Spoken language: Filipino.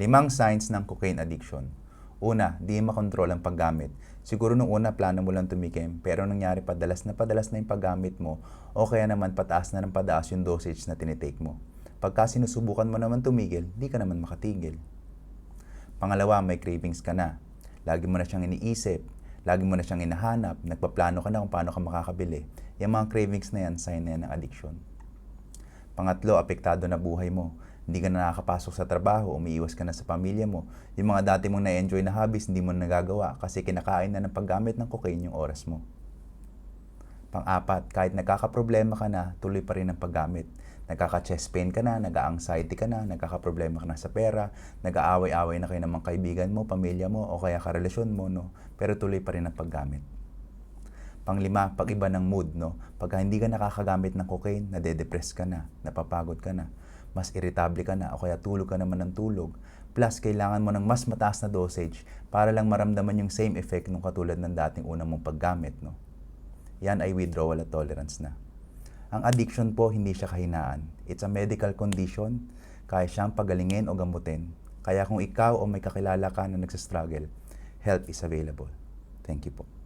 5 signs ng cocaine addiction. Una, di makontrol ang paggamit. Siguro nung una, plano mo lang tumikim, pero nangyari padalas na yung paggamit mo, o kaya naman pataas na ng pataas yung dosage na tinitake mo. Pagka sinusubukan mo naman tumigil, di ka naman makatigil. Pangalawa, may cravings ka na. Lagi mo na siyang iniisip, lagi mo na siyang hinahanap, nagpaplano ka na kung paano ka makakabili. Yung mga cravings na yan, sign na yan ng addiction. Pangatlo, apektado na buhay mo. Hindi ka na nakakapasok sa trabaho, umiiwas ka na sa pamilya mo. Yung mga dati mong na-enjoy na hobbies, hindi mo na nagagawa kasi kinakain na ng paggamit ng cocaine yung oras mo. Pang-apat, kahit nagkakaproblema ka na, tuloy pa rin ang paggamit. Nagkaka-chest pain ka na, nag-a-anxiety ka na, nagkakaproblema ka na sa pera, nag-aaway-away na kayo ng mga kaibigan mo, pamilya mo, o kaya karelasyon mo, no? Pero tuloy pa rin ang paggamit. Pang-5, pag-iba ng mood, no? Pagka hindi ka nakakagamit ng cocaine, nade-depress ka na, napapagod ka na, mas irritable ka na, o kaya tulog ka naman ng tulog. Plus, kailangan mo ng mas mataas na dosage para lang maramdaman yung same effect nung katulad ng dating unang mong paggamit, no? Yan ay withdrawal at tolerance na. Ang addiction po, hindi siya kahinaan. It's a medical condition, kaya siyang pagalingin o gamutin. Kaya kung ikaw o may kakilala ka na nagsastruggle, help is available. Thank you po.